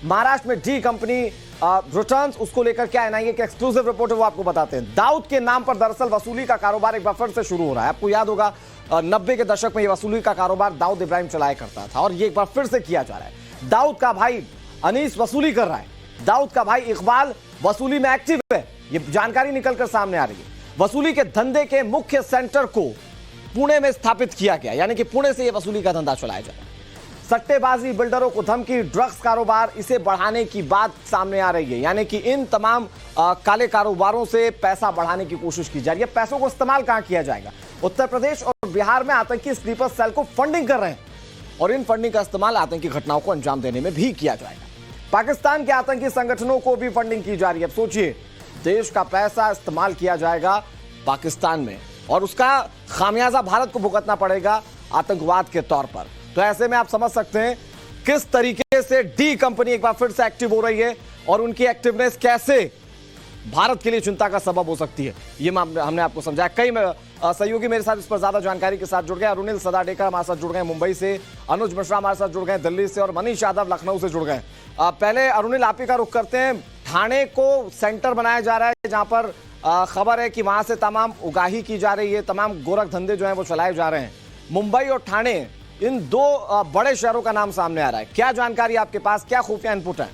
महाराष्ट्र में D company returns, उसको लेकर क्या एनआईए के एक्सक्लूसिव रिपोर्ट है वो आपको बताते हैं। दाऊद के नाम पर दरअसल वसूली का कारोबार एक बार फिर से शुरू हो रहा है। आपको याद होगा 90 के दशक में ये वसूली का कारोबार दाऊद इब्राहिम चलाया करता था और ये एक बार फिर से किया जा रहा है। दाऊद का भाई अनीस वसूली कर रहा है, दाऊद का भाई इकबाल वसूली में एक्टिव है, ये जानकारी निकलकर सामने आ रही है। वसूली के धंधे के मुख्य सेंटर को पुणे में स्थापित किया गया, यानी कि पुणे से यह वसूली का धंधा चलाया जा रहा है। सट्टेबाजी, बिल्डरों को धमकी, ड्रग्स कारोबार, इसे बढ़ाने की बात सामने आ रही है, यानी कि इन तमाम काले कारोबारों से पैसा बढ़ाने की कोशिश की जा रही है। पैसों को इस्तेमाल कहां किया जाएगा? उत्तर प्रदेश और बिहार में आतंकी स्लीपर सेल को फंडिंग कर रहे हैं और इन फंडिंग का इस्तेमाल आतंकी घटनाओं को अंजाम देने में भी किया जाएगा। पाकिस्तान के आतंकी संगठनों को भी फंडिंग की जा रही है। अब सोचिए, देश का पैसा इस्तेमाल किया जाएगा पाकिस्तान में और उसका खामियाजा भारत को भुगतना पड़ेगा आतंकवाद के तौर पर। तो ऐसे में आप समझ सकते हैं किस तरीके से डी कंपनी एक बार फिर से एक्टिव हो रही है और उनकी एक्टिवनेस कैसे भारत के लिए चिंता का सबब हो सकती है, ये हमने आपको समझाया। कई सहयोगी मेरे साथ इस पर ज्यादा जानकारी के साथ जुड़ गए। अरुणिल सदाडेकर हमारे साथ जुड़ गए मुंबई से, अनुज मिश्रा हमारे साथ जुड़ गए दिल्ली से और मनीष यादव लखनऊ से जुड़ गए। पहले अरुणिल आप ही का रुख करते हैं। ठाणे को सेंटर बनाया जा रहा है जहां पर खबर है कि वहां से तमाम उगाही की जा रही है, तमाम गोरख धंधे जो हैं वो चलाए जा रहे हैं। मुंबई और ठाणे, इन दो बड़े शहरों का नाम सामने आ रहा है। क्या जानकारी आपके पास, क्या खुफिया इनपुट है?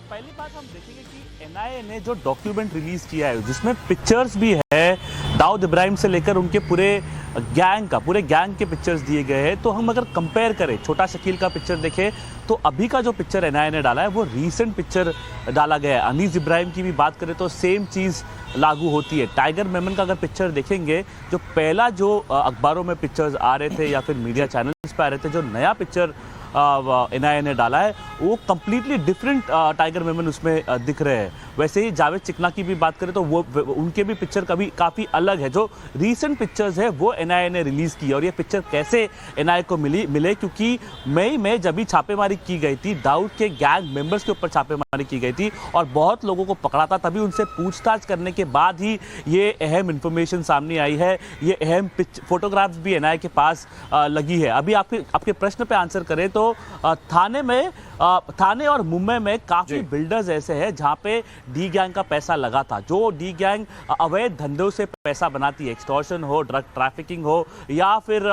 पहली बात हम देखेंगे कि एनआईए ने जो डॉक्यूमेंट रिलीज किया है जिसमें पिक्चर्स भी है दाऊद इब्राहिम से लेकर उनके पूरे गैंग के पिक्चर्स दिए गए हैं। तो हम अगर कंपेयर करें, छोटा शकील का पिक्चर देखें तो अभी का जो पिक्चर एनआईए ने डाला है वो रीसेंट पिक्चर डाला गया है। अनीस इब्राहिम की भी बात करें तो सेम चीज़ लागू होती है। टाइगर मेमन का अगर पिक्चर देखेंगे, जो पहला जो अखबारों में पिक्चर्स आ रहे थे या फिर मीडिया चैनल्स पे आ रहे थे, जो नया पिक्चर एनआईए ने डाला है वो कंप्लीटली डिफरेंट टाइगर मेमन उसमें दिख रहे हैं। वैसे ही जावेद चिकना की भी बात करें तो वो उनके भी पिक्चर काफ़ी अलग है। जो रीसेंट पिक्चर्स है वो एनआईए ने रिलीज़ की और ये पिक्चर कैसे एनआईए को मिले क्योंकि मई में जब भी छापेमारी की गई थी, दाऊद के गैंग मेंबर्स के ऊपर छापेमारी की गई थी और बहुत लोगों को पकड़ा था, तभी उनसे पूछताछ करने के बाद ही ये अहम इंफॉर्मेशन सामने आई है। ये अहम फोटोग्राफ्स भी एनआईए के पास लगी है। अभी आपके प्रश्न पे आंसर करें तो थाने और मुंबई में काफी बिल्डर्स ऐसे हैं जहां पे डी गैंग का पैसा लगा था। जो डी गैंग अवैध धंधों से पैसा बनाती है, एक्सटॉर्शन हो, ड्रग ट्रैफिकिंग हो या फिर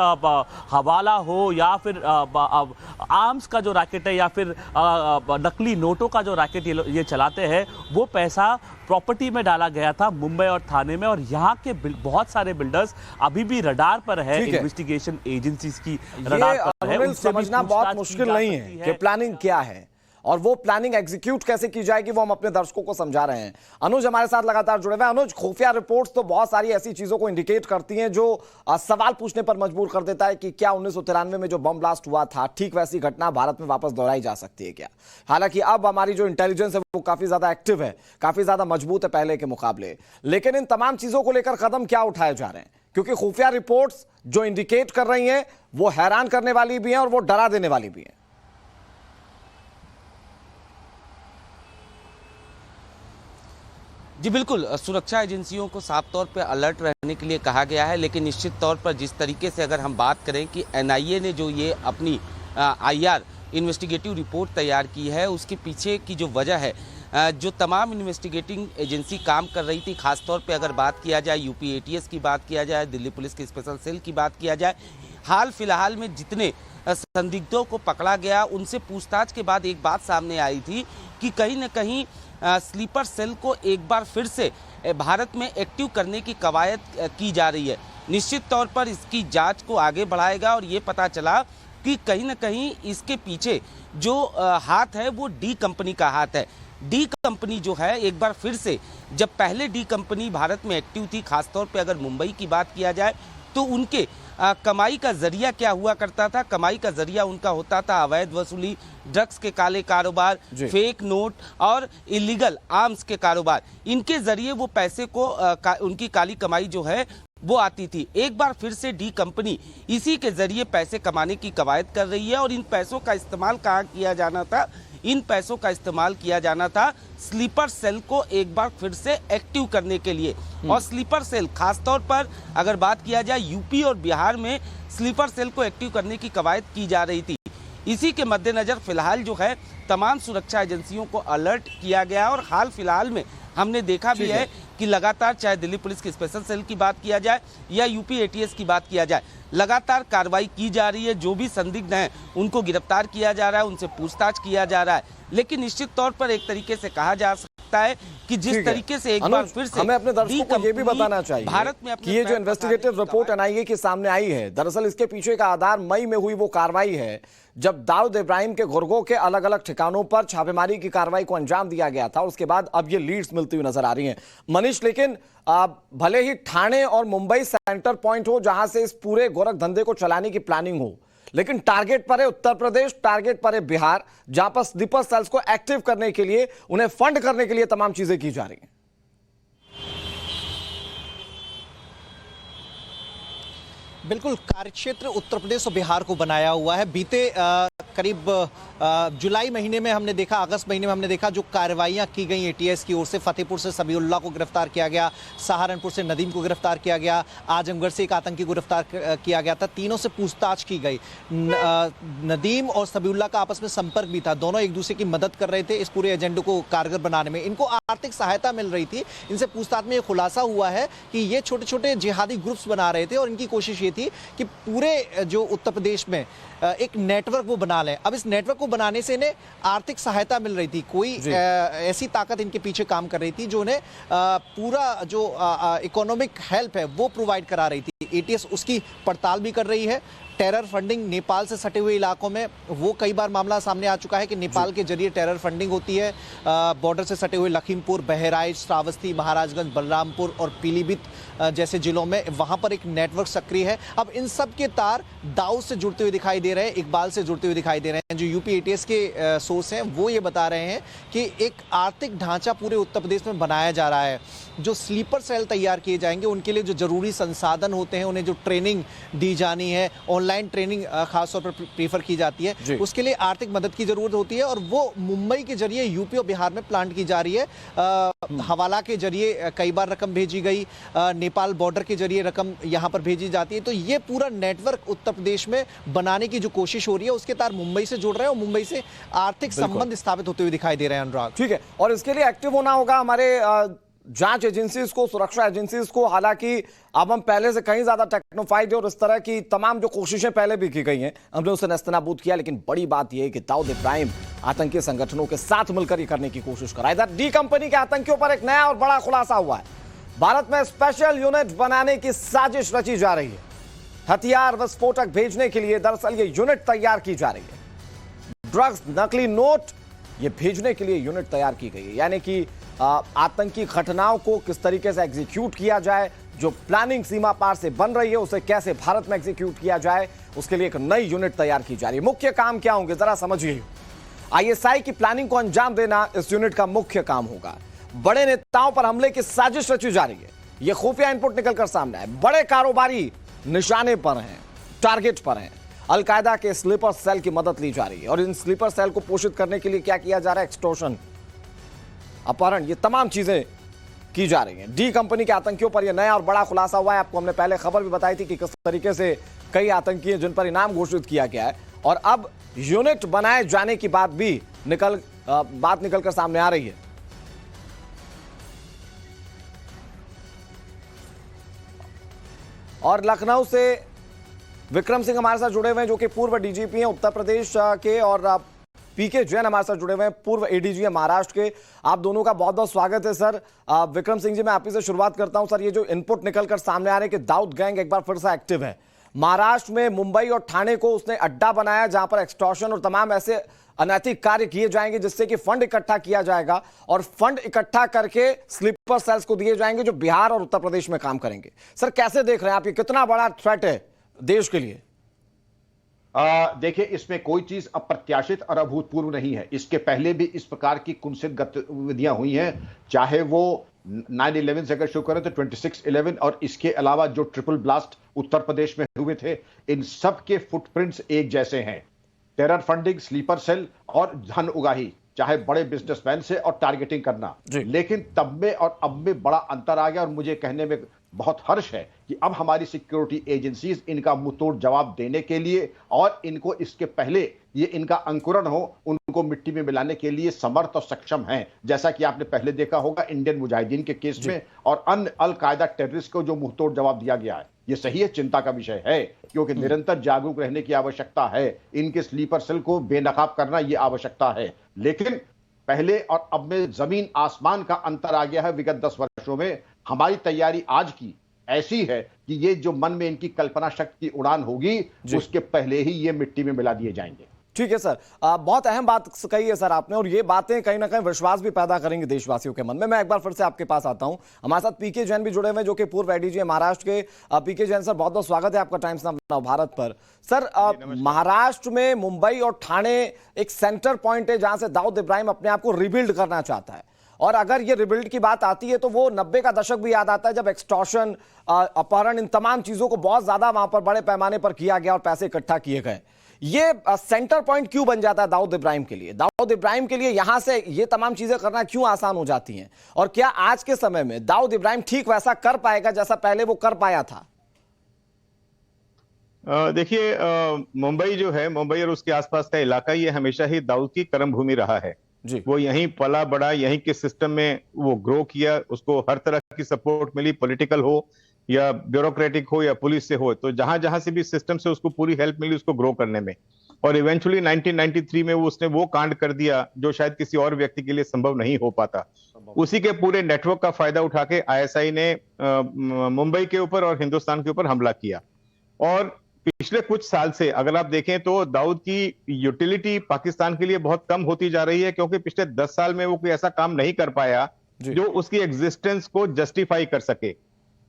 हवाला हो या फिर आर्म्स का जो रैकेट है या फिर नकली नोटों का जो रैकेट ये चलाते हैं, वो पैसा प्रॉपर्टी में डाला गया था मुंबई और थाने में। और यहाँ के बहुत सारे बिल्डर्स अभी भी रडार पर है, इन्वेस्टिगेशन एजेंसीज की रडार पर है। समझना बहुत मुश्किल नहीं है कि प्लानिंग क्या है और वो प्लानिंग एग्जीक्यूट कैसे की जाएगी, वो हम अपने दर्शकों को समझा रहे हैं। अनुज हमारे साथ लगातार जुड़े हुए हैं। अनुज, खुफिया रिपोर्ट्स तो बहुत सारी ऐसी चीजों को इंडिकेट करती हैं जो सवाल पूछने पर मजबूर कर देता है कि क्या 1993 में जो बम ब्लास्ट हुआ था, ठीक वैसी घटना भारत में वापस दोहराई जा सकती है क्या? हालांकि अब हमारी जो इंटेलिजेंस है वो काफी ज्यादा एक्टिव है, काफी ज्यादा मजबूत है पहले के मुकाबले, लेकिन इन तमाम चीजों को लेकर कदम क्या उठाए जा रहे हैं? क्योंकि खुफिया रिपोर्ट्स जो इंडिकेट कर रही हैं वो हैरान करने वाली भी हैं और वो डरा देने वाली भी हैं। जी बिल्कुल, सुरक्षा एजेंसियों को साफ तौर पे अलर्ट रहने के लिए कहा गया है, लेकिन निश्चित तौर पर जिस तरीके से अगर हम बात करें कि एनआईए ने जो ये अपनी आईआर इन्वेस्टिगेटिव रिपोर्ट तैयार की है, उसके पीछे की जो वजह है, जो तमाम इन्वेस्टिगेटिंग एजेंसी काम कर रही थी, खासतौर पे अगर बात किया जाए यूपी एटीएस की बात किया जाए, दिल्ली पुलिस की स्पेशल सेल की बात किया जाए, हाल फिलहाल में जितने संदिग्धों को पकड़ा गया उनसे पूछताछ के बाद एक बात सामने आई थी कि कहीं न कहीं स्लीपर सेल को एक बार फिर से भारत में एक्टिव करने की कवायद की जा रही है। निश्चित तौर पर इसकी जांच को आगे बढ़ाएगा और ये पता चला कि कहीं न कहीं इसके पीछे जो हाथ है वो डी कंपनी का हाथ है। डी कंपनी जो है एक बार फिर से, जब पहले डी कंपनी भारत में एक्टिव थी, खासतौर पे अगर मुंबई की बात किया जाए तो उनके कमाई का जरिया क्या हुआ करता था? कमाई का जरिया उनका होता था अवैध वसूली, ड्रग्स के काले कारोबार, फेक नोट और इलीगल आर्म्स के कारोबार। इनके जरिए वो पैसे को उनकी काली कमाई जो है वो आती थी। एक बार फिर से डी कंपनी इसी के जरिए पैसे कमाने की कवायद कर रही है और इन पैसों का इस्तेमाल कहाँ किया जाना था? इन पैसों का इस्तेमाल किया जाना था स्लीपर सेल को एक बार फिर से एक्टिव करने के लिए। और स्लीपर सेल खासतौर पर अगर बात किया जाए यूपी और बिहार में स्लीपर सेल को एक्टिव करने की कवायद की जा रही थी। इसी के मद्देनजर फिलहाल जो है तमाम सुरक्षा एजेंसियों को अलर्ट किया गया और हाल फिलहाल में हमने देखा भी है कि लगातार चाहे दिल्ली पुलिस की स्पेशल सेल की बात किया जाए या यूपी एटीएस की बात किया जाए, लगातार कार्रवाई की जा रही है। जो भी संदिग्ध हैं उनको गिरफ्तार किया जा रहा है, उनसे पूछताछ किया जा रहा है। लेकिन निश्चित तौर पर एक तरीके से कहा जा सकता है कि जिस तरीके से एक बार फिर से हमें अपने दर्शकों को ये भी बताना चाहिए भारत में कि ये जो इन्वेस्टिगेटिव रिपोर्ट एनआईए के सामने आई है, दरअसल इसके पीछे का आधार मई में हुई वो कार्रवाई है जब दाऊद इब्राहिम के गुर्गों के अलग अलग ठिकानों पर छापेमारी की कार्रवाई को अंजाम दिया गया था। उसके बाद अब ये लीड्स मिलती हुई नजर आ रही हैं। मनीष, लेकिन भले ही ठाणे और मुंबई सेंटर पॉइंट हो जहां से इस पूरे गोरख धंधे को चलाने की प्लानिंग हो, लेकिन टारगेट पर है उत्तर प्रदेश, टारगेट पर है बिहार, जहां पर स्लीपर सेल्स को एक्टिव करने के लिए, उन्हें फंड करने के लिए तमाम चीजें की जा रही हैं। बिल्कुल, कार्यक्षेत्र उत्तर प्रदेश और बिहार को बनाया हुआ है। बीते करीब जुलाई महीने में हमने देखा, अगस्त महीने में हमने देखा जो कार्रवाइयां की गई एटीएस की ओर से, फतेहपुर से सबीउल्लाह को गिरफ्तार किया गया, सहारनपुर से नदीम को गिरफ्तार किया गया, आजमगढ़ से एक आतंकी को गिरफ्तार किया गया था। तीनों से पूछताछ की गई। नदीम और सबीउल्लाह का आपस में संपर्क भी था, दोनों एक दूसरे की मदद कर रहे थे इस पूरे एजेंडे को कारगर बनाने में। इनको आर्थिक सहायता मिल रही थी। इनसे पूछताछ में यह खुलासा हुआ है कि ये छोटे छोटे जिहादी ग्रुप्स बना रहे थे और इनकी कोशिश ये थी कि पूरे जो उत्तर प्रदेश में एक नेटवर्क वो बना लें। अब इस नेटवर्क को बनाने से इन्हें आर्थिक सहायता मिल रही थी। कोई ऐसी ताकत इनके पीछे काम कर रही थी जो उन्हें पूरा जो इकोनॉमिक हेल्प है वो प्रोवाइड करा रही थी। एटीएस उसकी पड़ताल भी कर रही है। टेरर फंडिंग नेपाल से सटे हुए इलाकों में, वो कई बार मामला सामने आ चुका है कि नेपाल के जरिए टेरर फंडिंग होती है। बॉर्डर से सटे हुए लखीमपुर, बहराइच, श्रावस्ती, महाराजगंज, बलरामपुर और पीलीभीत जैसे जिलों में वहां पर एक नेटवर्क सक्रिय है। अब इन सब के तार दाऊद से जुड़ते हुए दिखाई दे रहे हैं, इकबाल से जुड़ते हुए दिखाई दे रहे हैं। जो यूपी एटीएस के सोर्स हैं वो ये बता रहे हैं कि एक आर्थिक ढांचा पूरे उत्तर प्रदेश में बनाया जा रहा है। जो स्लीपर सेल तैयार किए जाएंगे उनके लिए जो जरूरी संसाधन होते हैं, उन्हें जो ट्रेनिंग दी जानी है, ऑनलाइन ट्रेनिंग खासतौर पर प्रीफर की जाती है, उसके लिए आर्थिक मदद की जरूरत होती है और वो मुंबई के जरिए यूपी और बिहार में प्लांट की जा रही है। हवाला के जरिए कई बार रकम भेजी गई, नेपाल बॉर्डर के जरिए रकम यहाँ पर भेजी जाती है। तो ये पूरा नेटवर्क उत्तर प्रदेश में बनाने की जो कोशिश हो रही है उसके तार मुंबई से जुड़ रहे हैं और मुंबई से आर्थिक संबंध स्थापित होते हुए दिखाई दे रहे हैं। अनुराग, ठीक है, और इसके लिए एक्टिव होना होगा हमारे जांच एजेंसीज को, सुरक्षा एजेंसीज को। हालांकि अब हम पहले से कहीं ज्यादा टेक्नोफाइड है और इस तरह की तमाम जो कोशिशें पहले भी की गई हैं हमने उसे नस्तनाबूद किया। लेकिन बड़ी बात यह है कि दाऊद इब्राहिम आतंकी संगठनों के साथ मिलकर ये करने की कोशिश कर रहा है। इधर डी कंपनी के आतंकियों पर एक नया और बड़ा खुलासा हुआ है। भारत में स्पेशल यूनिट बनाने की साजिश रची जा रही है। हथियार विस्फोटक भेजने के लिए दरअसल ये यूनिट तैयार की जा रही है। ड्रग्स, नकली नोट, ये भेजने के लिए यूनिट तैयार की गई है। यानी कि आतंकी घटनाओं को किस तरीके से एग्जीक्यूट किया जाए, जो प्लानिंग सीमा पार से बन रही है उसे कैसे भारत में एग्जीक्यूट किया जाए, उसके लिए एक नई यूनिट तैयार की जा रही है। मुख्य काम क्या होंगे जरा समझिए। आईएसआई की प्लानिंग को अंजाम देना इस यूनिट का मुख्य काम होगा। बड़े नेताओं पर हमले की साजिश रची जा रही है। यह खुफिया इनपुट निकलकर सामने आए। बड़े कारोबारी निशाने पर हैं, टारगेट पर हैं। अलकायदा के स्लीपर सेल की मदद ली जा रही है और इन स्लीपर सेल को पोषित करने के लिए क्या किया जा रहा है? एक्सटॉर्शन, अपहरण, ये तमाम चीजें की जा रही हैं। डी कंपनी के आतंकियों पर यह नया और बड़ा खुलासा हुआ है। आपको हमने पहले खबर भी बताई थी कि किस तरीके से कई आतंकी हैं जिन पर इनाम घोषित किया गया है और अब यूनिट बनाए जाने की बात भी बात निकलकर सामने आ रही है। और लखनऊ से विक्रम सिंह हमारे साथ जुड़े हुए हैं जो कि पूर्व डीजीपी हैं उत्तर प्रदेश के, और पीके जैन हमारे साथ जुड़े हुए हैं, पूर्व एडीजी हैं महाराष्ट्र के। आप दोनों का बहुत बहुत स्वागत है सर। विक्रम सिंह जी, मैं आप ही से शुरुआत करता हूं। सर, ये जो इनपुट निकलकर सामने आ रहे हैं कि दाऊद गैंग एक बार फिर से एक्टिव है महाराष्ट्र में, मुंबई और ठाणे को उसने अड्डा बनाया जहां पर एक्सटॉर्शन और तमाम ऐसे अनैतिक कार्य किए जाएंगे जिससे कि फंड इकट्ठा किया जाएगा और फंड इकट्ठा करके स्लीपर सेल्स को दिए जाएंगे जो बिहार और उत्तर प्रदेश में काम करेंगे। सर, कैसे देख रहे हैं आप, ये कितना बड़ा थ्रेट है देश के लिए? देखिए, इसमें कोई चीज अप्रत्याशित और अभूतपूर्व नहीं है। इसके पहले भी इस प्रकार की कुत्सित गतिविधियां हुई हैं, चाहे वो 9/11 से अगर शुरू करें तो 26/11 और इसके अलावा जो ट्रिपल ब्लास्ट उत्तर प्रदेश में हुए थे, इन सब के फुटप्रिंट्स एक जैसे हैं। टेरर फंडिंग, स्लीपर सेल और धन उगाही, चाहे बड़े बिजनेसमैन से और टारगेटिंग करना। लेकिन तब में और अब में बड़ा अंतर आ गया और मुझे कहने में बहुत हर्ष है कि अब हमारी सिक्योरिटी एजेंसीज इनका मुंहतोड़ जवाब देने के लिए और इनको इसके पहले ये इनका अंकुरण हो, उनको मिट्टी में मिलाने के लिए समर्थ और सक्षम हैं। जैसा कि आपने पहले देखा होगा इंडियन मुजाहिदीन के केस में और अन्य अल कायदा टेररिस्ट को जो मुंहतोड़ जवाब दिया गया है, ये सही है, चिंता का विषय है, क्योंकि निरंतर जागरूक रहने की आवश्यकता है। इनके स्लीपर सेल को बेनकाब करना यह आवश्यकता है। लेकिन पहले और अब में जमीन आसमान का अंतर आ गया है। विगत 10 वर्षों में हमारी तैयारी आज की ऐसी है कि ये जो मन में इनकी कल्पना शक्ति की उड़ान होगी, उसके पहले ही ये मिट्टी में मिला दिए जाएंगे। ठीक है सर, बहुत अहम बात कही है सर आपने, और ये बातें कहीं ना कहीं विश्वास भी पैदा करेंगी देशवासियों के मन में। मैं एक बार फिर से आपके पास आता हूं। हमारे साथ पीके जैन भी जुड़े हुए हैं, जो कि पूर्व एडीजी है महाराष्ट्र के। पीके जैन सर, बहुत बहुत स्वागत है आपका टाइम्स नाउ भारत पर। सर, महाराष्ट्र में मुंबई और ठाणे एक सेंटर पॉइंट है जहां से दाऊद इब्राहिम अपने आप को रिबिल्ड करना चाहता है, और अगर ये रिबिल्ड की बात आती है तो वो 90 का दशक भी याद आता है, जब एक्सटॉर्शन, अपहरण, इन तमाम चीजों को बहुत ज्यादा वहां पर बड़े पैमाने पर किया गया और पैसे इकट्ठा किए गए। ये सेंटर पॉइंट क्यों बन जाता है दाऊद इब्राहिम के लिए? दाऊद इब्राहिम के लिए यहां से ये तमाम चीजें करना क्यों आसान हो जाती हैं? और क्या आज के समय में दाऊद इब्राहिम ठीक वैसा कर पाएगा जैसा पहले वो कर पाया था? देखिए, मुंबई जो है, मुंबई और उसके आसपास का इलाका, ये हमेशा ही दाऊद की कर्म भूमि रहा है। वो यहीं पला बड़ा, यहीं के सिस्टम में वो ग्रो किया, उसको हर तरह की सपोर्ट मिली, पॉलिटिकल हो या ब्यूरोक्रेटिक हो या पुलिस से हो, तो जहां जहां से भी सिस्टम से उसको पूरी हेल्प मिली उसको ग्रो करने में। और इवेंचुअली 1993 में उसने वो कांड कर दिया जो शायद किसी और व्यक्ति के लिए संभव नहीं हो पाता। उसी के पूरे नेटवर्क का फायदा उठा के आईएसआई ने मुंबई के ऊपर और हिंदुस्तान के ऊपर हमला किया। और पिछले कुछ साल से अगर आप देखें तो दाऊद की यूटिलिटी पाकिस्तान के लिए बहुत कम होती जा रही है, क्योंकि पिछले 10 साल में वो कोई ऐसा काम नहीं कर पाया जो उसकी एग्जिस्टेंस को जस्टिफाई कर सके।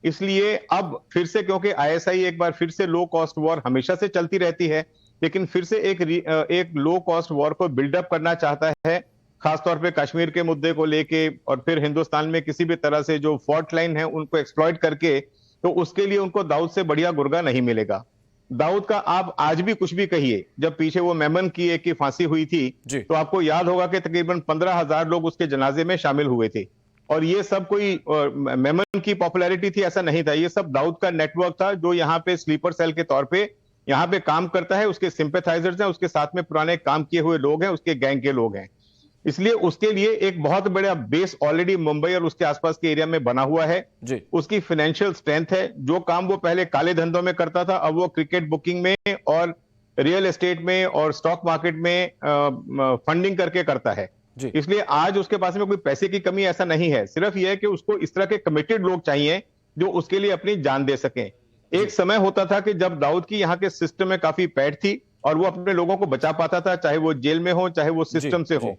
इसलिए अब फिर से, क्योंकि आईएसआई एक बार फिर से लो कॉस्ट वॉर हमेशा से चलती रहती है, लेकिन फिर से एक लो कॉस्ट वॉर को बिल्डअप करना चाहता है, खासतौर पे कश्मीर के मुद्दे को लेके, और फिर हिंदुस्तान में किसी भी तरह से जो फॉल्ट लाइन है उनको एक्सप्लॉइट करके, तो उसके लिए उनको दाऊद से बढ़िया गुर्गा नहीं मिलेगा। दाऊद का आप आज भी कुछ भी कहिए, जब पीछे वो मेमन की एक की फांसी हुई थी तो आपको याद होगा कि तकरीबन 15,000 लोग उसके जनाजे में शामिल हुए थे। और ये सब कोई मेमन की पॉपुलैरिटी थी ऐसा नहीं था, ये सब दाऊद का नेटवर्क था जो यहाँ पे स्लीपर सेल के तौर पे यहाँ पे काम करता है। उसके सिंपैथाइजर्स हैं, उसके साथ में पुराने काम किए हुए लोग हैं, उसके गैंग के लोग हैं। इसलिए उसके लिए एक बहुत बड़ा बेस ऑलरेडी मुंबई और उसके आसपास के एरिया में बना हुआ है। उसकी फाइनेंशियल स्ट्रेंथ है। जो काम वो पहले काले धंधों में करता था, अब वो क्रिकेट बुकिंग में और रियल एस्टेट में और स्टॉक मार्केट में फंडिंग करके करता है। इसलिए आज उसके पास में कोई पैसे की कमी ऐसा नहीं है, सिर्फ यह है कि उसको इस तरह के कमिटेड लोग चाहिए जो उसके लिए अपनी जान दे सकें। एक समय होता था कि जब दाऊद की यहाँ के सिस्टम में काफी पैठ थी और वो अपने लोगों को बचा पाता था, चाहे वो जेल में हो चाहे वो सिस्टम से हो।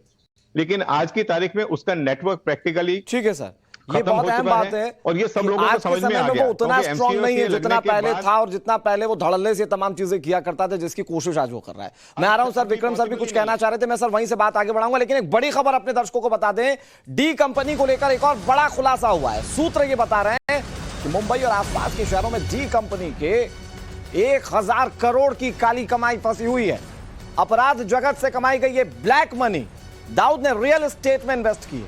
लेकिन आज की तारीख में उसका नेटवर्क प्रैक्टिकली, ठीक है सर, ये बहुत अहम बात है, और ये सब लोगों को समझ में आ गया। वो उतना स्ट्रॉन्ग नहीं है जितना पहले था, और जितना पहले वो धड़ल्ले से तमाम चीजें किया करता था, जिसकी कोशिश आज वो कर रहा है। मैं आ रहा हूं सर, विक्रम सर भी कुछ कहना चाह रहे थे, मैं सर वहीं से बात आगे बढ़ाऊंगा, लेकिन एक बड़ी खबर अपने दर्शकों को बता दें। डी कंपनी को लेकर एक और बड़ा खुलासा हुआ है। सूत्र ये बता रहे हैं कि मुंबई और आसपास के शहरों में डी कंपनी के 1000 करोड़ की काली कमाई फंसी हुई है। अपराध जगत से कमाई गई ये ब्लैक मनी दाऊद ने रियल एस्टेट में इन्वेस्ट की है,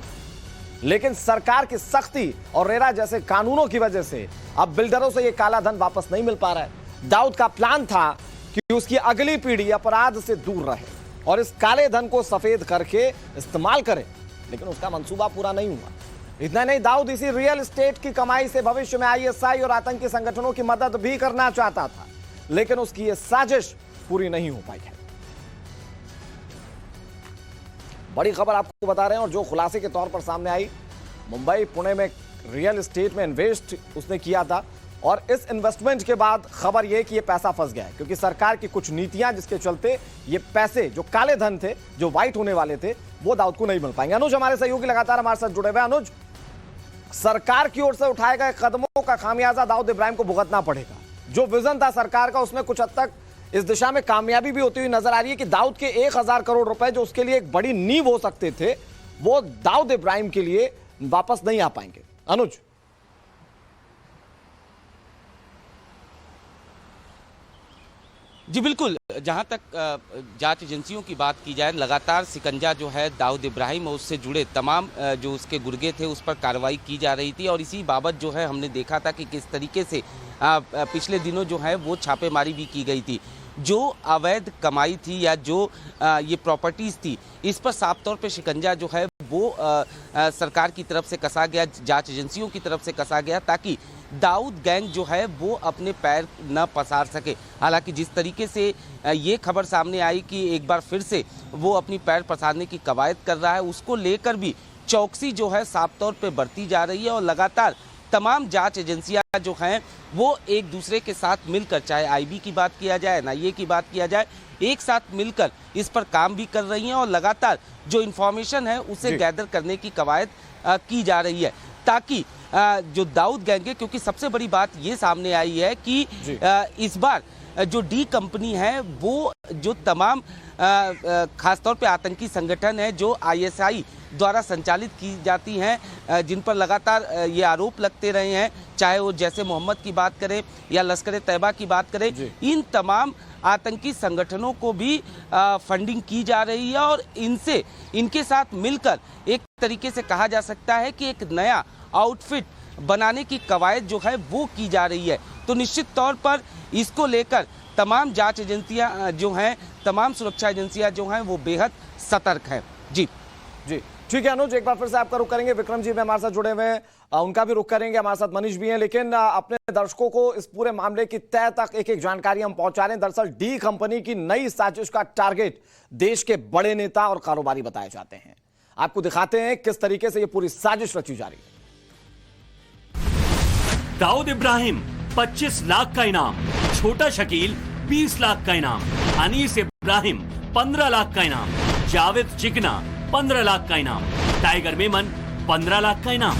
लेकिन सरकार की सख्ती और रेरा जैसे कानूनों की वजह से अब बिल्डरों से यह काला धन वापस नहीं मिल पा रहा है। दाऊद का प्लान था कि उसकी अगली पीढ़ी अपराध से दूर रहे और इस काले धन को सफेद करके इस्तेमाल करे, लेकिन उसका मंसूबा पूरा नहीं हुआ। इतना नहीं, दाऊद इसी रियल एस्टेट की कमाई से भविष्य में आईएसआई और आतंकी संगठनों की मदद भी करना चाहता था, लेकिन उसकी यह साजिश पूरी नहीं हो पाई है। बड़ी खबर आपको बता रहे हैं, और जो खुलासे के तौर पर सामने आई, मुंबई पुणे में रियल एस्टेट में इन्वेस्ट उसने किया था, और इस इन्वेस्टमेंट के बाद खबर यह कि यह पैसा फंस गया है, क्योंकि सरकार की कुछ नीतियां जिसके चलते ये पैसे जो काले धन थे, जो व्हाइट होने वाले थे, वो दाऊद को नहीं मिल पाएंगे। अनुज हमारे सहयोगी लगातार हमारे साथ जुड़े हुए। अनुज, सरकार की ओर से उठाए गए कदमों का खामियाजा दाऊद इब्राहिम को भुगतना पड़ेगा। जो विजन था सरकार का, उसमें कुछ हद तक इस दिशा में कामयाबी भी होती हुई नजर आ रही है कि दाऊद के 1000 करोड़ रुपए जो उसके लिए एक बड़ी नींव हो सकते थे, वो दाऊद इब्राहिम के लिए वापस नहीं आ पाएंगे। अनुज। जी बिल्कुल, जहां तक जांच एजेंसियों की बात की जाए, लगातार शिकंजा जो है दाऊद इब्राहिम और उससे जुड़े तमाम जो उसके गुर्गे थे उस पर कार्रवाई की जा रही थी। और इसी बाबत जो है हमने देखा था कि किस तरीके से पिछले दिनों जो है वो छापेमारी भी की गई थी। जो अवैध कमाई थी या जो ये प्रॉपर्टीज़ थी, इस पर साफ तौर पे शिकंजा जो है वो सरकार की तरफ से कसा गया, जांच एजेंसियों की तरफ से कसा गया, ताकि दाऊद गैंग जो है वो अपने पैर न पसार सके। हालांकि जिस तरीके से ये खबर सामने आई कि एक बार फिर से वो अपनी पैर पसारने की कवायद कर रहा है, उसको लेकर भी चौकसी जो है साफ तौर पे बढ़ती जा रही है। और लगातार तमाम जांच एजेंसियां जो हैं वो एक दूसरे के साथ मिलकर, चाहे आईबी की बात किया जाए, एनआईए की बात किया जाए, एक साथ मिलकर इस पर काम भी कर रही हैं और लगातार जो इन्फॉर्मेशन है उसे गैदर करने की कवायद की जा रही है, ताकि जो दाऊद गैंग है, क्योंकि सबसे बड़ी बात ये सामने आई है कि इस बार जो डी कंपनी है वो जो तमाम खासतौर पे आतंकी संगठन है जो आईएसआई द्वारा संचालित की जाती हैं, जिन पर लगातार ये आरोप लगते रहे हैं, चाहे वो जैसे मोहम्मद की बात करें या लश्कर तैयबा की बात करें, इन तमाम आतंकी संगठनों को भी फंडिंग की जा रही है। और इनके साथ मिलकर एक तरीके से कहा जा सकता है कि एक नया आउटफिट बनाने की कवायद जो है वो की जा रही है। तो निश्चित तौर पर इसको लेकर तमाम जांच एजेंसियां जो हैं, तमाम सुरक्षा एजेंसियां जो हैं वो बेहद सतर्क हैं। जी जी ठीक है अनुज, एक बार फिर से आपका रुख करेंगे। विक्रम जी भी हमारे साथ जुड़े हुए हैं, उनका भी रुख करेंगे। हमारे साथ मनीष भी हैं, लेकिन अपने दर्शकों को इस पूरे मामले की तह तक एक एक जानकारी हम पहुंचा रहे हैं। दरअसल डी कंपनी की नई साजिश का टारगेट देश के बड़े नेता और कारोबारी बताए जाते हैं। आपको दिखाते हैं किस तरीके से यह पूरी साजिश रची जा रही है। दाऊद इब्राहिम 25 लाख का इनाम, छोटा शकील 20 लाख का इनाम, अनीस इब्राहिम 15 लाख का इनाम, जावेद चिकना 15 लाख का इनाम, टाइगर मेमन 15 लाख का इनाम।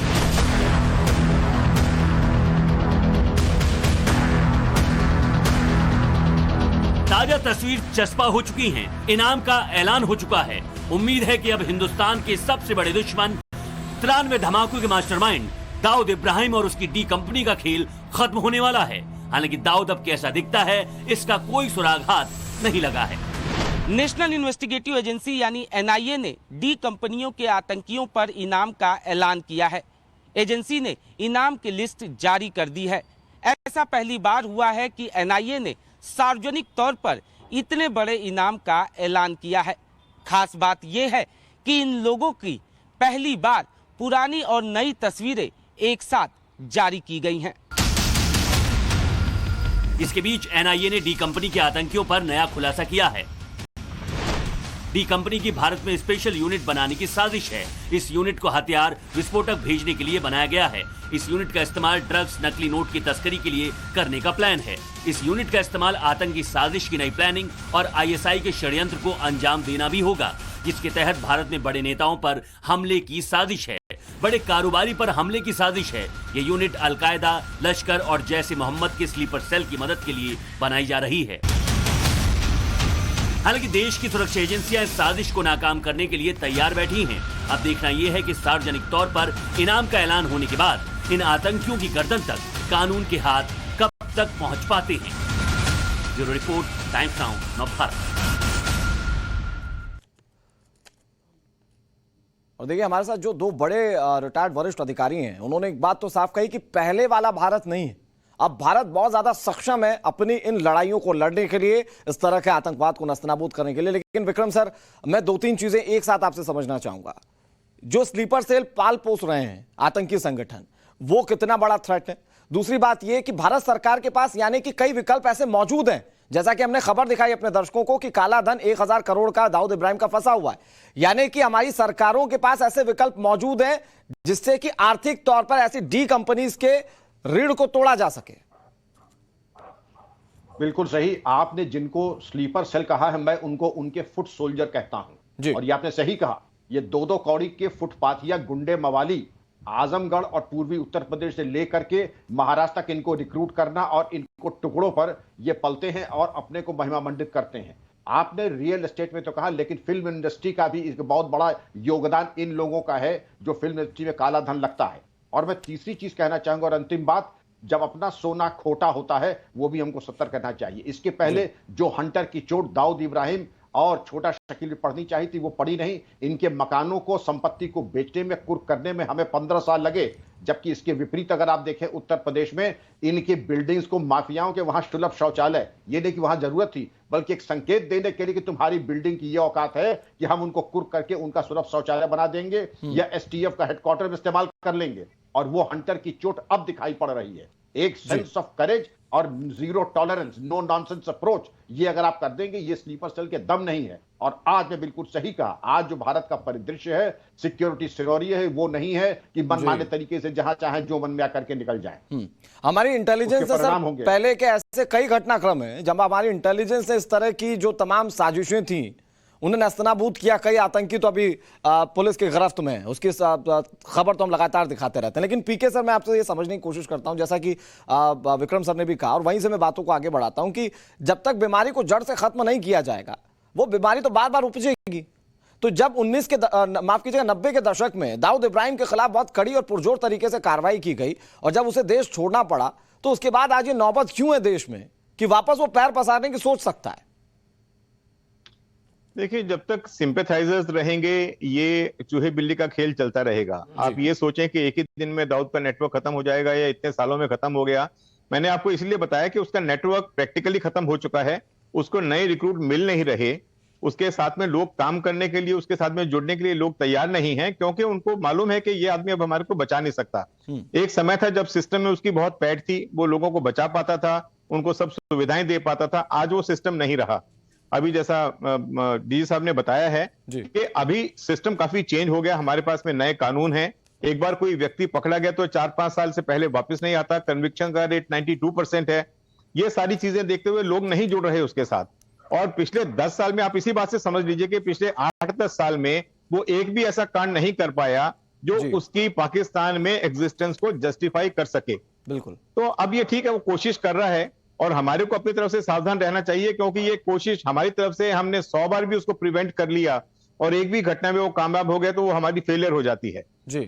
ताजा तस्वीर चस्पा हो चुकी हैं, इनाम का ऐलान हो चुका है। उम्मीद है कि अब हिंदुस्तान के सबसे बड़े दुश्मन 93 धमाकों के मास्टरमाइंड दाऊद इब्राहिम और उसकी डी कंपनी का खेल खत्म होने वाला है। हालांकि दाऊद अब कैसा दिखता है इसका कोई सुराग हाथ नहीं लगा है। नेशनल इन्वेस्टिगेटिव एजेंसी यानी एनआईए ने डी कंपनियों के आतंकियों पर इनाम का ऐलान किया है। एजेंसी ने इनाम की लिस्ट जारी कर दी है। ऐसा पहली बार हुआ है कि एनआईए ने सार्वजनिक तौर पर इतने बड़े इनाम का ऐलान किया है। खास बात यह है कि इन लोगों की पहली बार पुरानी और नई तस्वीरें एक साथ जारी की गई हैं। इसके बीच एनआईए ने डी कंपनी के आतंकियों पर नया खुलासा किया है। डी कंपनी की भारत में स्पेशल यूनिट बनाने की साजिश है। इस यूनिट को हथियार विस्फोटक भेजने के लिए बनाया गया है। इस यूनिट का इस्तेमाल ड्रग्स, नकली नोट की तस्करी के लिए करने का प्लान है। इस यूनिट का इस्तेमाल आतंकी साजिश की नई प्लानिंग और आईएसआई के षड्यंत्र को अंजाम देना भी होगा, जिसके तहत भारत में बड़े नेताओं पर हमले की साजिश है, बड़े कारोबारी पर हमले की साजिश है। ये यूनिट अलकायदा, लश्कर और जैश ए मोहम्मद के स्लीपर सेल की मदद के लिए बनाई जा रही है। हालांकि देश की सुरक्षा एजेंसियां इस साजिश को नाकाम करने के लिए तैयार बैठी हैं। अब देखना यह है कि सार्वजनिक तौर पर इनाम का ऐलान होने के बाद इन आतंकियों की गर्दन तक कानून के हाथ कब तक पहुंच पाते हैं। Bureau report, times now, Navbharat. और देखिए हमारे साथ जो दो बड़े रिटायर्ड वरिष्ठ अधिकारी हैं, उन्होंने एक बात तो साफ कही कि पहले वाला भारत नहीं है। अब भारत बहुत ज्यादा सक्षम है अपनी इन लड़ाइयों को लड़ने के लिए, इस तरह के आतंकवाद को नस्तनाबूद करने के लिए। लेकिन विक्रम सर, मैं दो तीन चीजें एक साथ आपसे समझना चाहूंगा। जो स्लीपर सेल पाल पोस रहे हैं आतंकी संगठन, वो कितना बड़ा थ्रेट है। दूसरी बात यह कि भारत सरकार के पास यानी कि कई विकल्प ऐसे मौजूद हैं, जैसा कि हमने खबर दिखाई अपने दर्शकों को कि काला धन 1000 करोड़ का दाऊद इब्राहिम का फंसा हुआ है। यानी कि हमारी सरकारों के पास ऐसे विकल्प मौजूद हैं जिससे कि आर्थिक तौर पर ऐसी डी कंपनीज के रीढ़ को तोड़ा जा सके। बिल्कुल सही, आपने जिनको स्लीपर सेल कहा है, मैं उनको उनके फुट सोल्जर कहता हूं। और ये आपने सही कहा, ये दो कौड़ी के फुटपाथिया गुंडे मवाली आजमगढ़ और पूर्वी उत्तर प्रदेश से लेकर के महाराष्ट्र तक इनको रिक्रूट करना और इनको टुकड़ों पर ये पलते हैं और अपने को महिमा मंडित करते हैं। आपने रियल एस्टेट में तो कहा, लेकिन फिल्म इंडस्ट्री का भी एक बहुत बड़ा योगदान इन लोगों का है, जो फिल्म इंडस्ट्री में काला धन लगता है। और मैं तीसरी चीज कहना चाहूंगा और अंतिम बात, जब अपना सोना खोटा होता है वो भी हमको सतर्क करना चाहिए। इसके पहले जो हंटर की चोट दाऊद इब्राहिम और छोटा शकील में पड़नी चाहिए थी वो पड़ी नहीं। इनके मकानों को, संपत्ति को बेचने में, कुर्क करने में हमें 15 साल लगे, जबकि इसके विपरीत अगर आप देखें उत्तर प्रदेश में इनकी बिल्डिंग्स को माफियाओं के वहां सुलभ शौचालय, ये नहीं कि वहां जरूरत थी, बल्कि एक संकेत देने के लिए कि तुम्हारी बिल्डिंग की ये औकात है कि हम उनको कुर्क करके उनका सुलभ शौचालय बना देंगे या एसटीएफ का हेडक्वार्टर में इस्तेमाल कर लेंगे। और वो हंटर की चोट अब दिखाई पड़ रही है। एक सेंस ऑफ करेज और zero tolerance, no nonsense approach, ये अगर आप कर देंगे, ये स्लीपर सेल के दम नहीं है। और आज मैं बिल्कुल सही कहा, आज जो भारत का परिदृश्य है, सिक्योरिटी सिक्योरिटी है, वो नहीं है कि मनमाने तरीके से जहां चाहे जो मन में आकर के निकल जाए। हमारी इंटेलिजेंस से सर पहले के ऐसे कई घटनाक्रम हैं जब हमारी इंटेलिजेंस ने इस तरह की जो तमाम साजिशें थी उन्हें नस्तनाबूद किया। कई आतंकी तो अभी पुलिस की गिरफ्त में है, उसकी खबर तो हम लगातार दिखाते रहते हैं। लेकिन पीके सर, मैं आपसे ये समझने की कोशिश करता हूं, जैसा कि विक्रम सर ने भी कहा, और वहीं से मैं बातों को आगे बढ़ाता हूं कि जब तक बीमारी को जड़ से खत्म नहीं किया जाएगा वो बीमारी तो बार बार उपजेगी। तो जब 90 के दशक में दाऊद इब्राहिम के खिलाफ बहुत कड़ी और पुरजोर तरीके से कार्रवाई की गई और जब उसे देश छोड़ना पड़ा, तो उसके बाद आज ये नौबत क्यों है देश में कि वापस वो पैर पसारने की सोच सकता है? देखिए, जब तक सिंपैथाइजर्स रहेंगे ये चूहे बिल्ली का खेल चलता रहेगा। आप ये सोचें कि एक ही दिन में दाऊद का नेटवर्क खत्म हो जाएगा या इतने सालों में खत्म हो गया। मैंने आपको इसलिए बताया कि उसका नेटवर्क प्रैक्टिकली खत्म हो चुका है, उसको नए रिक्रूट मिल नहीं रहे, उसके साथ में लोग काम करने के लिए, उसके साथ में जुड़ने के लिए लोग तैयार नहीं हैं, क्योंकि उनको मालूम है कि ये आदमी अब हमारे को बचा नहीं सकता। एक समय था जब सिस्टम में उसकी बहुत पैठ थी, वो लोगों को बचा पाता था, उनको सब सुविधाएं दे पाता था। आज वो सिस्टम नहीं रहा। अभी जैसा डीजी साहब ने बताया है कि अभी सिस्टम काफी चेंज हो गया, हमारे पास में नए कानून हैं। एक बार कोई व्यक्ति पकड़ा गया तो 4-5 साल से पहले वापस नहीं आता, कन्विक्शन का रेट 92% है। ये सारी चीजें देखते हुए लोग नहीं जुड़ रहे उसके साथ। और पिछले 10 साल में आप इसी बात से समझ लीजिए कि पिछले 8-10 साल में वो एक भी ऐसा कांड नहीं कर पाया जो उसकी पाकिस्तान में एग्जिस्टेंस को जस्टिफाई कर सके। बिल्कुल। तो अब ये ठीक है, वो कोशिश कर रहा है और हमारे को अपनी तरफ से सावधान रहना चाहिए, क्योंकि ये कोशिश हमारी तरफ से हमने 100 बार भी उसको प्रिवेंट कर लिया और एक भी घटना में वो कामयाब हो गया तो वो हमारी फेलियर हो जाती है।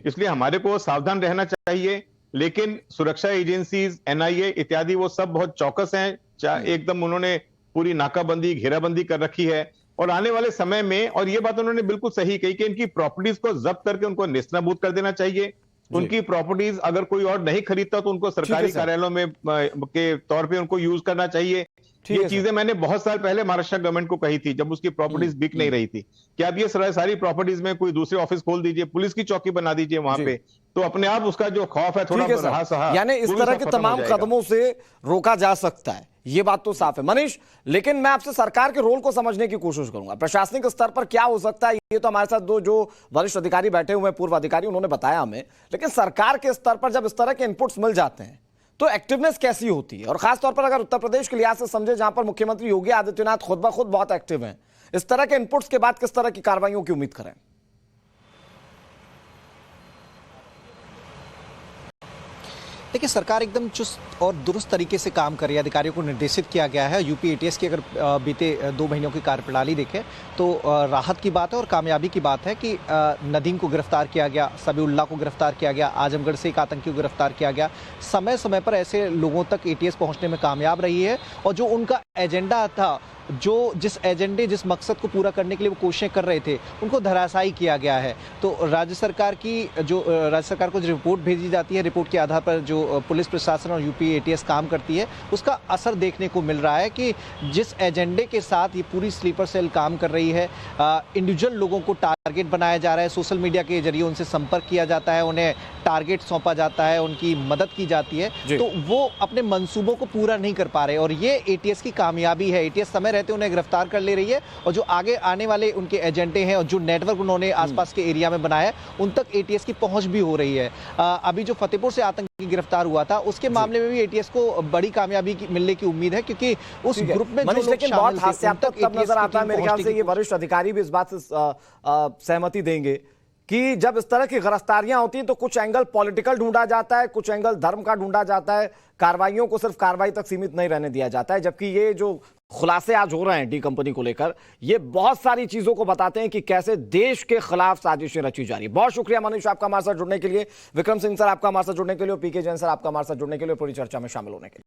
इसलिए हमारे को सावधान रहना चाहिए। लेकिन सुरक्षा एजेंसीज, एनआईए इत्यादि वो सब बहुत चौकस हैं, एकदम उन्होंने पूरी नाकाबंदी, घेराबंदी कर रखी है। और आने वाले समय में, और ये बात उन्होंने बिल्कुल सही कही कि इनकी प्रॉपर्टीज को जब्त करके उनको नेस्तनाबूद कर देना चाहिए। उनकी प्रॉपर्टीज अगर कोई और नहीं खरीदता तो उनको सरकारी कार्यालयों में के तौर पे उनको यूज करना चाहिए। ये चीजें मैंने बहुत साल पहले महाराष्ट्र गवर्नमेंट को कही थी, जब उसकी प्रॉपर्टीज बिक नहीं रही थी, कि आप ये सारी प्रॉपर्टीज में कोई दूसरे ऑफिस खोल दीजिए, पुलिस की चौकी बना दीजिए वहां पे, तो अपने आप उसका जो खौफ है थोड़ा रहा सहा, यानी इस तरह के तमाम कदमों से रोका जा सकता है, ये बात तो साफ है। मनीष, लेकिन मैं आपसे सरकार के रोल को समझने की कोशिश करूंगा। प्रशासनिक स्तर पर क्या हो सकता है, ये तो हमारे साथ दो जो वरिष्ठ अधिकारी बैठे हुए हैं, पूर्व अधिकारी, उन्होंने बताया हमें। लेकिन सरकार के स्तर पर जब इस तरह के इनपुट्स मिल जाते हैं तो एक्टिवनेस कैसी होती है? और खासतौर पर अगर उत्तर प्रदेश के लिहाज से समझे, जहां पर मुख्यमंत्री योगी आदित्यनाथ खुद ब खुद बहुत एक्टिव हैं, इस तरह के इनपुट्स के बाद किस तरह की कार्रवाइयों की उम्मीद करें? देखिए, सरकार एकदम चुस्त और दुरुस्त तरीके से काम कर रही है। अधिकारियों को निर्देशित किया गया है। यूपी एटीएस की अगर बीते 2 महीनों की कार्यप्रणाली देखें तो राहत की बात है और कामयाबी की बात है कि नदीम को गिरफ्तार किया गया, सबिउल्लाह को गिरफ्तार किया गया, आजमगढ़ से एक आतंकी को गिरफ्तार किया गया। समय समय पर ऐसे लोगों तक एटीएस पहुंचने में कामयाब रही है और जो उनका एजेंडा था, जिस मकसद को पूरा करने के लिए वो कोशिशें कर रहे थे, उनको धराशायी किया गया है। तो राज्य सरकार को जो रिपोर्ट भेजी जाती है, रिपोर्ट के आधार पर जो पुलिस प्रशासन और यूपी एटीएस काम करती है, उसका असर देखने को मिल रहा है कि जिस एजेंडे के साथ ये पूरी स्लीपर सेल काम कर रही है, इंडिविजुअल लोगों को टारगेट बनाया जा रहा है, सोशल मीडिया के जरिए उनसे संपर्क किया जाता है, उन्हें टारगेट सौंपा जाता है, उनकी मदद की जाती है, तो वो अपने मंसूबों को पूरा नहीं कर पा रहे। और ये एटीएस की कामयाबी है। एटीएस समय रहते उन्हें गिरफ्तार कर ले रही है और जो आगे आने वाले उनके एजेंडे हैं और जो नेटवर्क उन्होंने आसपास के एरिया में बनाया, उन तक एटीएस की पहुंच भी हो रही है। अभी जो फतेहपुर से आतंकी गिरफ्तार हुआ था, उसके मामले में भी एटीएस को बड़ी कामयाबी मिलने की उम्मीद है, क्योंकि उस ग्रुप में जो लोग शामिल थे, तब नजर आता है मेरे ख्याल से ये वरिष्ठ अधिकारी भी इस बात से सहमति देंगे कि जब इस तरह की गिरफ्तारियां होती हैं तो कुछ एंगल पॉलिटिकल ढूंढा जाता है, कुछ एंगल धर्म का ढूंढा जाता है, कार्रवाइयों को सिर्फ कार्रवाई तक सीमित नहीं रहने दिया जाता है। जबकि ये जो खुलासे आज हो रहे हैं डी कंपनी को लेकर, ये बहुत सारी चीजों को बताते हैं कि कैसे देश के खिलाफ साजिशें रची जा रही है। बहुत शुक्रिया मनीष आपका हमारे साथ जुड़ने के लिए, विक्रम सिंह सर आपका हमारे साथ जुड़ने के लिए, पीके जैन सर आपका हमारे साथ जुड़ने के लिए, पूरी चर्चा में शामिल होने के लिए।